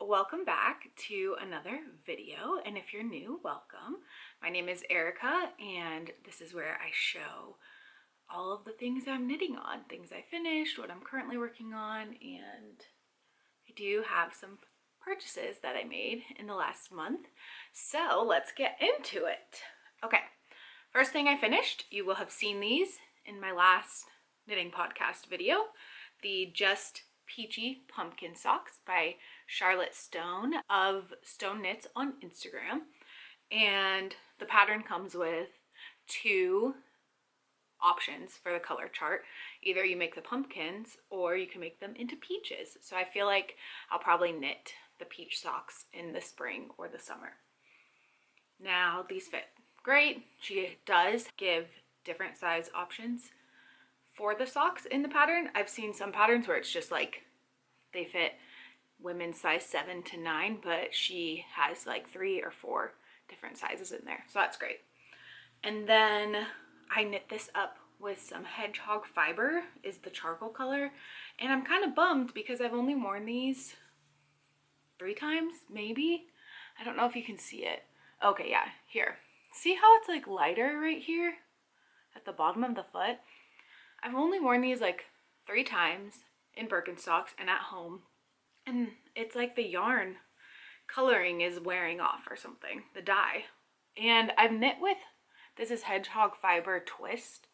welcome back to another video, and if you're new, welcome. My name is Erica, and this is where I show all of the things I'm knitting on, things I finished, what I'm currently working on, and I do have some purchases that I made in the last month, so let's get into it. Okay, first thing I finished, you will have seen these in my last knitting podcast video, the Just Peachy Pumpkin Socks by Charlotte Stone of Stone Knits on Instagram. And the pattern comes with two options for the color chart. Either you make the pumpkins or you can make them into peaches. So I feel like I'll probably knit the peach socks in the spring or the summer. Now these fit great. She does give different size options for the socks in the pattern. I've seen some patterns where it's just like they fit women's size 7 to 9, but she has like 3 or 4 different sizes in there, so that's great. And then I knit this up with some hedgehog fiber, is the charcoal color, and I'm kind of bummed because I've only worn these 3 times, maybe. I don't know if you can see it. Okay, yeah, here. See how it's like lighter right here at the bottom of the foot? I've only worn these like 3 times in Birkenstocks and at home, and it's like the yarn coloring is wearing off or something, the dye. And I've knit with, this is hedgehog fiber twist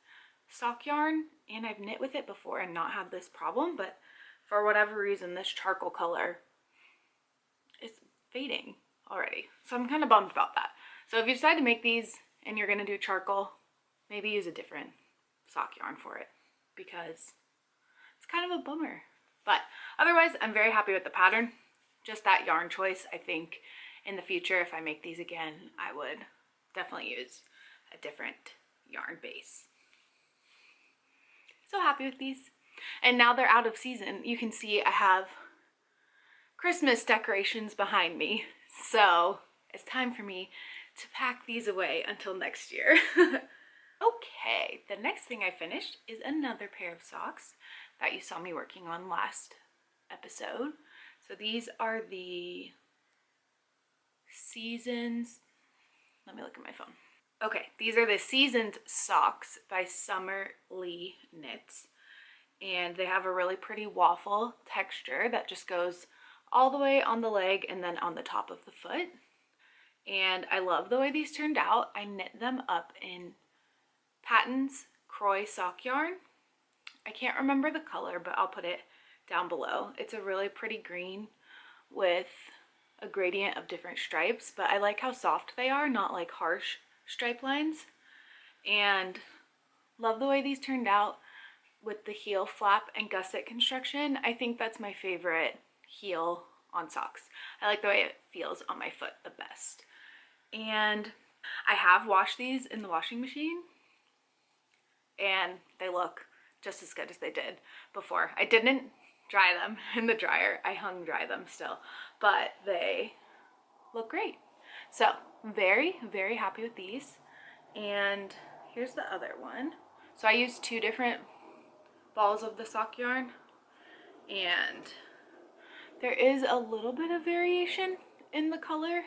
sock yarn, and I've knit with it before and not had this problem, but for whatever reason this charcoal color is fading already, so I'm kind of bummed about that. So if you decide to make these and you're gonna do charcoal, maybe use a different sock yarn for it, because it's kind of a bummer. But otherwise, I'm very happy with the pattern. Just that yarn choice, I think in the future, if I make these again, I would definitely use a different yarn base. So happy with these. And now they're out of season. You can see I have Christmas decorations behind me. So it's time for me to pack these away until next year. Okay, the next thing I finished is another pair of socks that you saw me working on last episode. So these are the Seasons, let me look at my phone. Okay, these are the Seasons socks by Summer Lee Knits. And they have a really pretty waffle texture that just goes all the way on the leg and then on the top of the foot. And I love the way these turned out. I knit them up in Patton's Croy sock yarn. I can't remember the color, but I'll put it down below. It's a really pretty green with a gradient of different stripes, but I like how soft they are, not like harsh stripe lines. And love the way these turned out with the heel flap and gusset construction. I think that's my favorite heel on socks. I like the way it feels on my foot the best. And I have washed these in the washing machine, and they look just as good as they did before. I didn't dry them in the dryer. I hung dry them still, but they look great. So very, very happy with these. And here's the other one. So I used 2 different balls of the sock yarn, and there is a little bit of variation in the color,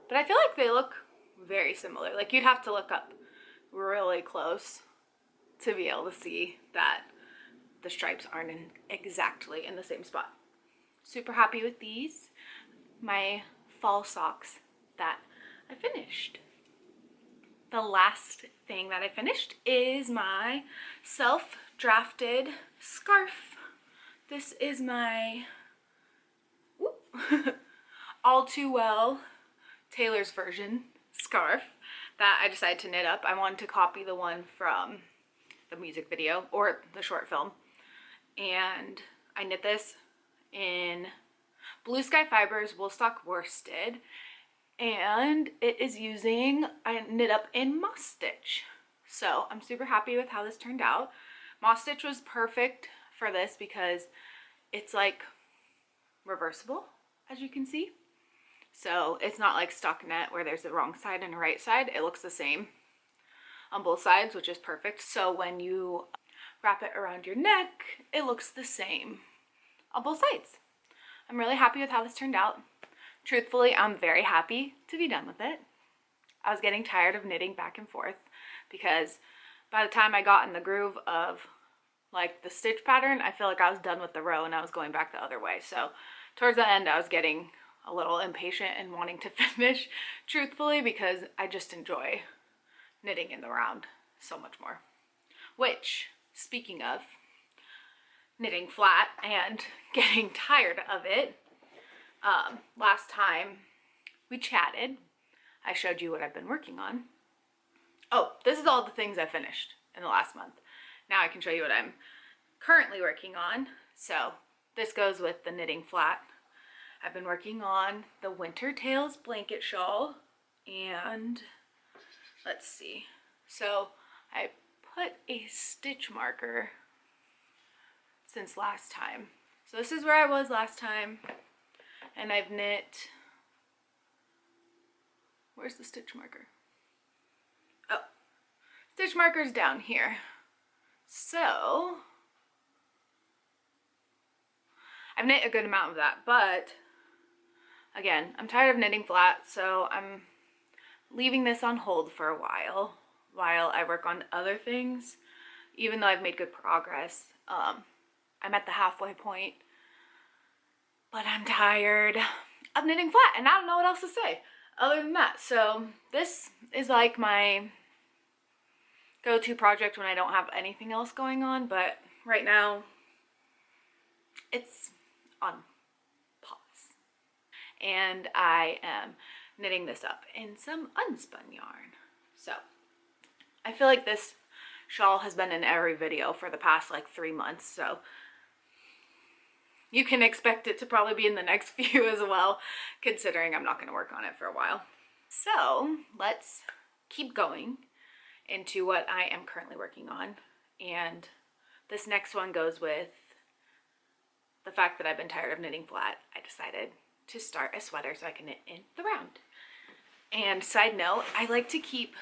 but I feel like they look very similar. Like you'd have to look up really close to be able to see that the stripes aren't exactly in the same spot. Super happy with these, my fall socks that I finished. The last thing that I finished is my self-drafted scarf. This is my All Too Well Taylor's version scarf that I decided to knit up. I wanted to copy the one from the music video or the short film, and I knit this in Blue Sky Fibers Woolstock worsted, and it is using, I knit up in moss stitch. So I'm super happy with how this turned out. Moss stitch was perfect for this because it's like reversible, as you can see. So it's not like stockinette where there's the wrong side and a right side. It looks the same on both sides, which is perfect. So when you wrap it around your neck, it looks the same on both sides. I'm really happy with how this turned out. Truthfully, I'm very happy to be done with it. I was getting tired of knitting back and forth because by the time I got in the groove of like the stitch pattern, I feel like I was done with the row and I was going back the other way. So towards the end, I was getting a little impatient and wanting to finish, truthfully, because I just enjoy knitting in the round so much more. Which, speaking of knitting flat and getting tired of it, last time we chatted, I showed you what I've been working on. Oh, this is all the things I finished in the last month. Now I can show you what I'm currently working on. So this goes with the knitting flat. I've been working on the Winter Tales blanket shawl, and let's see. So I put a stitch marker since last time. So this is where I was last time, and I've knit, where's the stitch marker? Oh, stitch marker's down here. So I've knit a good amount of that, but again, I'm tired of knitting flat, so I'm leaving this on hold for a while I work on other things. Even though I've made good progress, I'm at the halfway point, but I'm tired of knitting flat and I don't know what else to say other than that. So this is like my go-to project when I don't have anything else going on, but right now it's on pause. And I am knitting this up in some unspun yarn. So I feel like this shawl has been in every video for the past like 3 months, so you can expect it to probably be in the next few as well, considering I'm not going to work on it for a while. So let's keep going into what I am currently working on. And this next one goes with the fact that I've been tired of knitting flat. I decided to start a sweater so I can knit in the round. And side note, I like to keep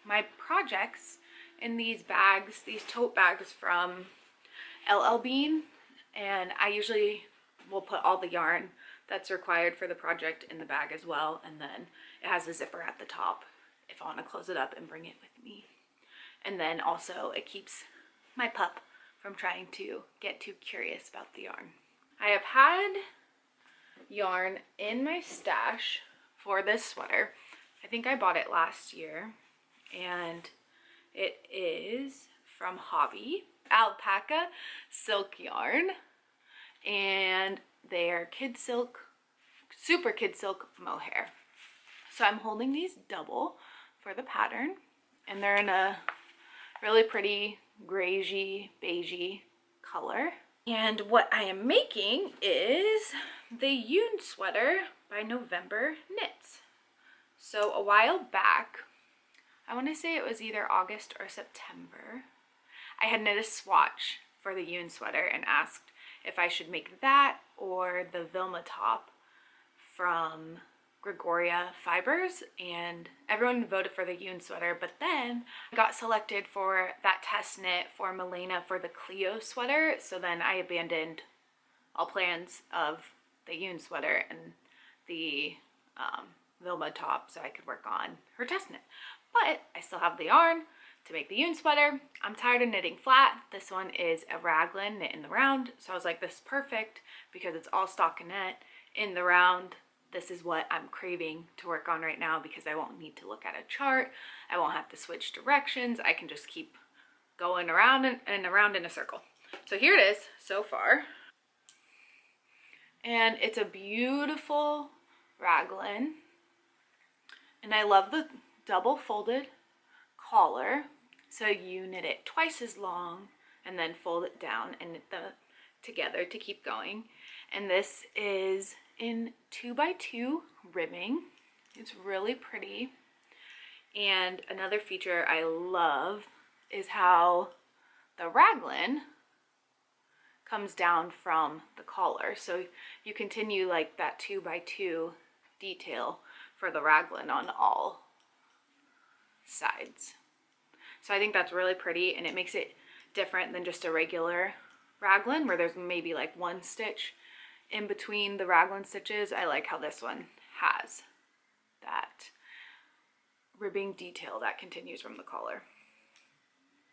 my projects in these bags, these tote bags from LL Bean, and I usually will put all the yarn that's required for the project in the bag as well, and then it has a zipper at the top if I want to close it up and bring it with me. And then also it keeps my pup from trying to get too curious about the yarn. I have had yarn in my stash for this sweater. I think I bought it last year, and it is from Hobby, alpaca silk yarn, and they're kid silk, super kid silk mohair. So I'm holding these double for the pattern, and they're in a really pretty grayish, beigey color. And what I am making is the Yoon sweater by November Knits. So a while back, I want to say it was either August or September, I had knit a swatch for the Yoon sweater and asked if I should make that or the Vilma top from Gregoria Fibers, and everyone voted for the Yoon sweater, but then I got selected for that test knit for Milena for the Cleo sweater, so then I abandoned all plans of the Yoon sweater and the Vilma top so I could work on her test knit. But I still have the yarn to make the Yoon sweater. I'm tired of knitting flat. This one is a raglan knit in the round, so I was like, this is perfect because it's all stockinette in the round. This is what I'm craving to work on right now because I won't need to look at a chart. I won't have to switch directions. I can just keep going around and around in a circle. So here it is so far. And it's a beautiful raglan. And I love the double folded collar. So you knit it twice as long and then fold it down and knit them together to keep going. And this is in 2x2 ribbing. It's really pretty. And another feature I love is how the raglan comes down from the collar. So you continue like that 2x2 detail for the raglan on all sides. So I think that's really pretty, and it makes it different than just a regular raglan where there's maybe like one stitch in between the raglan stitches, I like how this one has that ribbing detail that continues from the collar.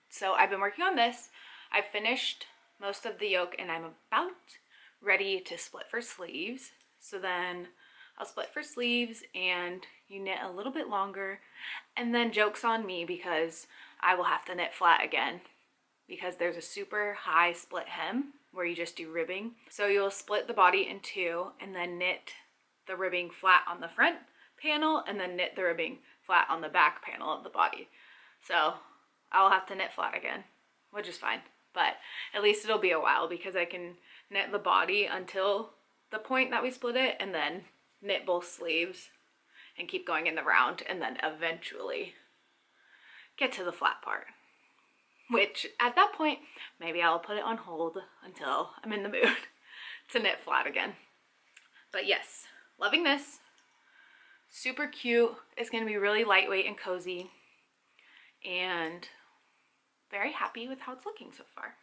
So I've been working on this. I've finished most of the yoke and I'm about ready to split for sleeves. So then I'll split for sleeves and you knit a little bit longer, and then joke's on me because I will have to knit flat again because there's a super high split hem where you just do ribbing. So you'll split the body in two and then knit the ribbing flat on the front panel and then knit the ribbing flat on the back panel of the body. So I'll have to knit flat again, which is fine, but at least it'll be a while because I can knit the body until the point that we split it and then knit both sleeves and keep going in the round and then eventually get to the flat part, which at that point maybe I'll put it on hold until I'm in the mood to knit flat again. But yes, loving this. Super cute. It's going to be really lightweight and cozy, and very happy with how it's looking so far.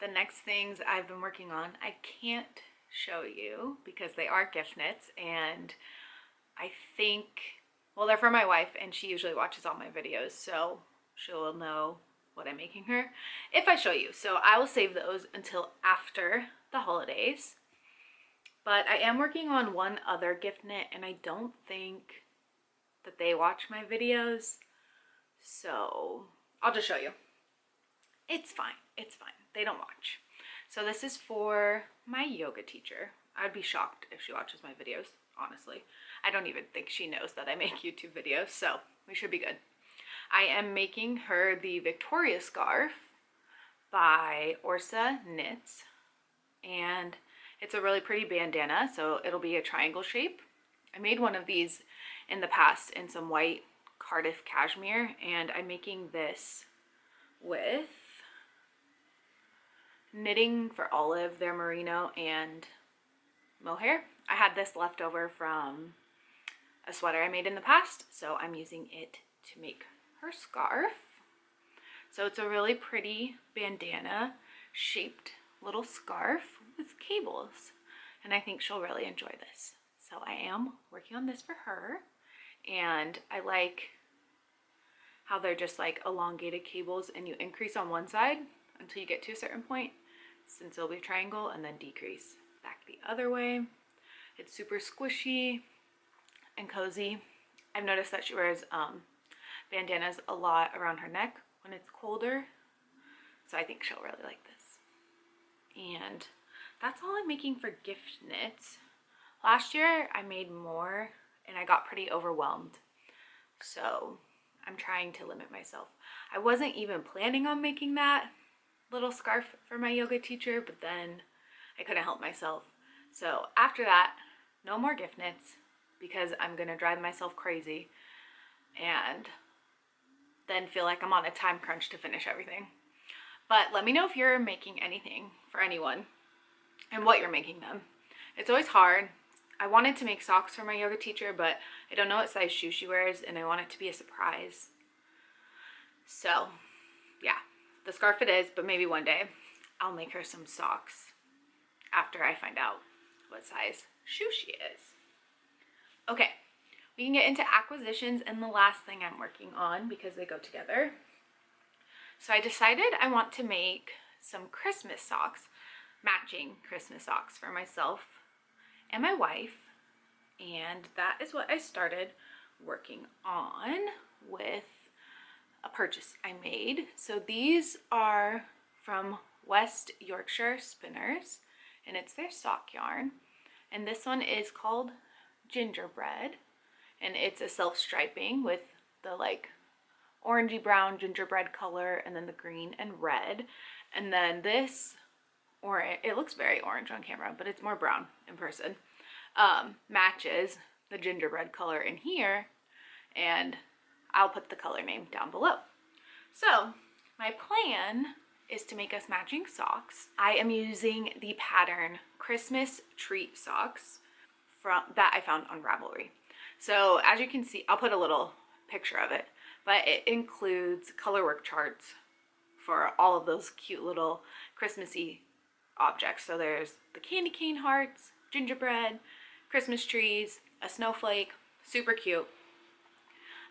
The next things I've been working on, I can't show you because they are gift knits, and I think, well, they're for my wife and she usually watches all my videos, so she'll know what I'm making her if I show you. So I will save those until after the holidays. But I am working on one other gift knit and I don't think that they watch my videos, so I'll just show you. It's fine, it's fine. They don't watch. So this is for my yoga teacher. I'd be shocked if she watches my videos, honestly. I don't even think she knows that I make YouTube videos, so we should be good. I am making her the Victoria scarf by Orsa Knits, and it's a really pretty bandana, so it'll be a triangle shape. I made one of these in the past in some white Cardiff cashmere, and I'm making this with Knitting for Olive, their merino and mohair. I had this left over from a sweater I made in the past, so I'm using it to make her scarf. So it's a really pretty bandana shaped little scarf with cables, and I think she'll really enjoy this. So I am working on this for her, and I like how they're just like elongated cables and you increase on one side until you get to a certain point, since it'll be a triangle, and then decrease back the other way. It's super squishy and cozy. I've noticed that she wears bandanas a lot around her neck when it's colder, so I think she'll really like this. And that's all I'm making for gift knits. Last year I made more and I got pretty overwhelmed, so I'm trying to limit myself. I wasn't even planning on making that little scarf for my yoga teacher, but then I couldn't help myself. So after that, no more gift knits because I'm gonna drive myself crazy and then feel like I'm on a time crunch to finish everything. But let me know if you're making anything for anyone and what you're making them. It's always hard. I wanted to make socks for my yoga teacher, but I don't know what size shoe she wears and I want it to be a surprise. So yeah, the scarf it is, but maybe one day I'll make her some socks after I find out what size shoe she is. Okay, we can get into acquisitions and the last thing I'm working on because they go together. So I decided I want to make some Christmas socks, matching Christmas socks for myself and my wife, and that is what I started working on with a purchase I made. So these are from West Yorkshire Spinners, and it's their sock yarn, and this one is called Gingerbread, and it's a self-striping with the like orangey brown gingerbread color and then the green and red, and then this orange, it looks very orange on camera but it's more brown in person, matches the gingerbread color in here, and I'll put the color name down below. So my plan is to make us matching socks. I am using the pattern Christmas Treat Socks that I found on Ravelry. So as you can see, I'll put a little picture of it, but it includes color work charts for all of those cute little Christmassy objects. So there's the candy cane hearts, gingerbread, Christmas trees, a snowflake, super cute.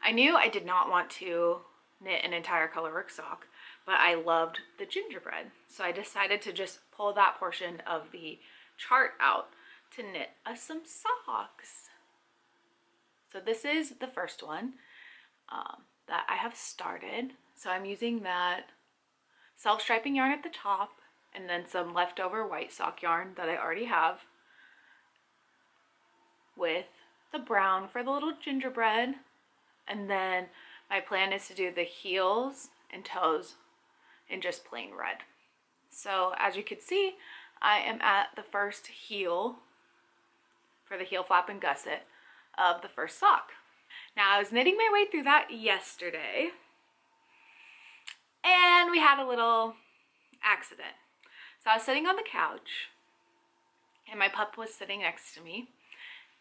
I knew I did not want to knit an entire colorwork sock, but I loved the gingerbread. So I decided to just pull that portion of the chart out to knit us some socks. So this is the first one that I have started. So I'm using that self-striping yarn at the top and then some leftover white sock yarn that I already have with the brown for the little gingerbread. And then my plan is to do the heels and toes in just plain red. So as you can see, I am at the first heel for the heel flap and gusset of the first sock. Now I was knitting my way through that yesterday and we had a little accident. So I was sitting on the couch and my pup was sitting next to me,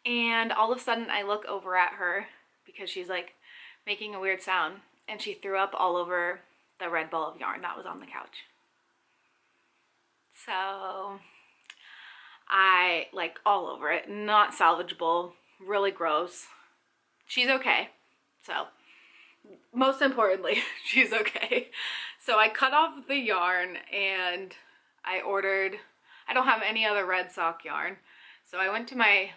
and all of a sudden I look over at her because she's like making a weird sound, and she threw up all over the red ball of yarn that was on the couch. So I like all over it, not salvageable, really gross. She's okay. So most importantly, she's okay. So I cut off the yarn and I don't have any other red sock yarn. So I went to my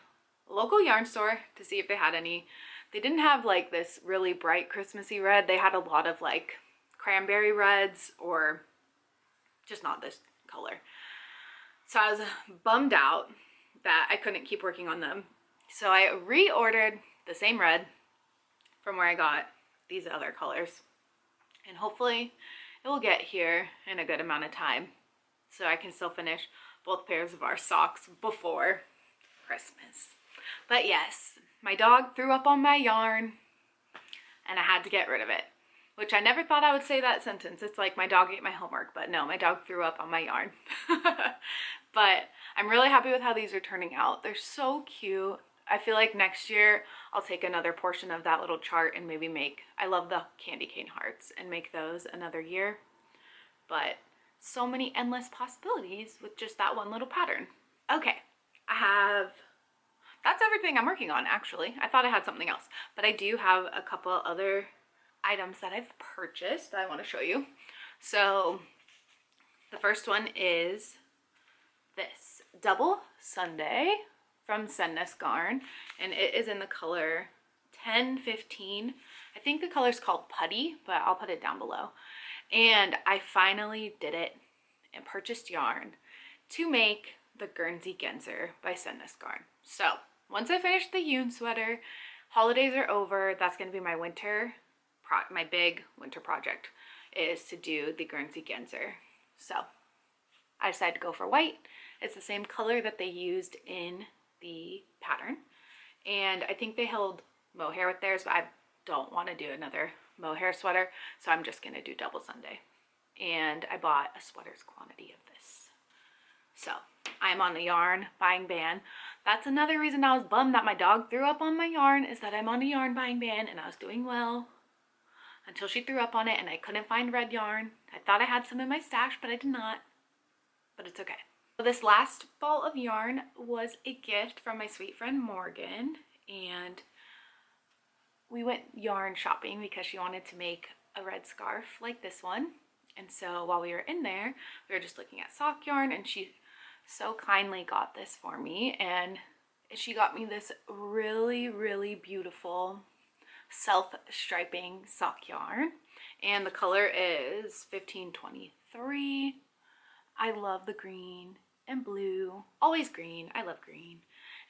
local yarn store to see if they had any. They didn't have like this really bright Christmassy red. They had a lot of like cranberry reds or just not this color. So I was bummed out that I couldn't keep working on them. So I reordered the same red from where I got these other colors. And hopefully it will get here in a good amount of time so I can still finish both pairs of our socks before Christmas. But yes, my dog threw up on my yarn and I had to get rid of it, which I never thought I would say that sentence. It's like my dog ate my homework, but no, my dog threw up on my yarn. But I'm really happy with how these are turning out. They're so cute. I feel like next year I'll take another portion of that little chart and maybe make, I love the candy cane hearts, and make those another year. But so many endless possibilities with just that one little pattern. Okay, that's everything I'm working on actually. I thought I had something else, but I do have a couple other items that I've purchased that I want to show you. So the first one is this double Sunday from Sendness Garn, and it is in the color 1015. I think the color is called Putty, but I'll put it down below. And I finally did it and purchased yarn to make the Guernsey Genzer by Sendness Garn. So once I finish the Yoon sweater, holidays are over, that's going to be my my big winter project, is to do the Guernsey Genzer. So I decided to go for white. It's the same color that they used in the pattern, and I think they held mohair with theirs, but I don't want to do another mohair sweater, so I'm just going to do double Sunday. And I bought a sweater's quantity of this. So I'm on the yarn buying ban. That's another reason I was bummed that my dog threw up on my yarn, is that I'm on a yarn buying ban and I was doing well until she threw up on it and I couldn't find red yarn. I thought I had some in my stash, but I did not. But it's okay. So this last ball of yarn was a gift from my sweet friend Morgan, and we went yarn shopping because she wanted to make a red scarf like this one. And so while we were in there, we were just looking at sock yarn, and she so kindly got this for me, and she got me this really, really beautiful self-striping sock yarn, and the color is 1523. I love the green and blue, always green. I love green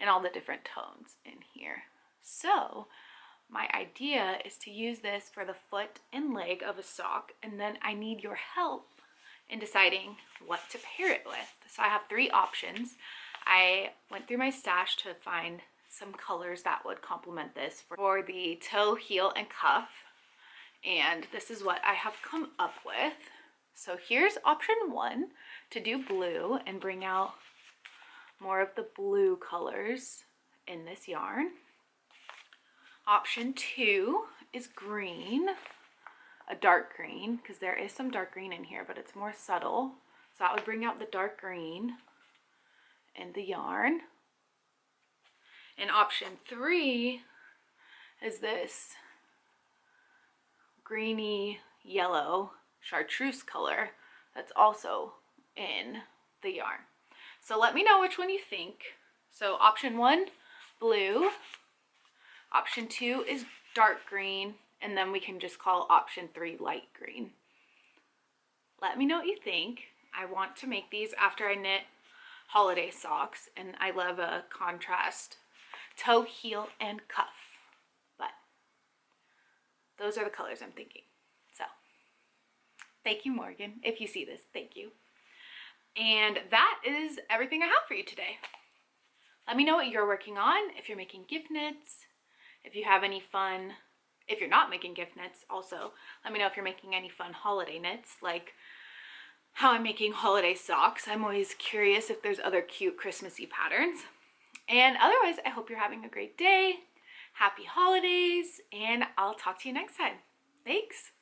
and all the different tones in here. So my idea is to use this for the foot and leg of a sock, and then I need your help in deciding what to pair it with. So I have 3 options. I went through my stash to find some colors that would complement this for the toe, heel, and cuff, and this is what I have come up with. So here's option 1, to do blue and bring out more of the blue colors in this yarn. Option 2 is green, a dark green, because there is some dark green in here, but it's more subtle So that would bring out the dark green and the yarn. And option 3 is this greeny yellow chartreuse color that's also in the yarn. So let me know which one you think. So option 1, blue. Option 2 is dark green, and then we can just call option 3 light green. Let me know what you think. I want to make these after I knit holiday socks, and I love a contrast toe, heel, and cuff. But those are the colors I'm thinking. So thank you, Morgan. If you see this, thank you. And that is everything I have for you today. Let me know what you're working on, if you're making gift knits, if you have any fun, if you're not making gift knits also, let me know if you're making any fun holiday knits, like how I'm making holiday socks. I'm always curious if there's other cute Christmassy patterns. And otherwise, I hope you're having a great day. Happy holidays, and I'll talk to you next time. Thanks.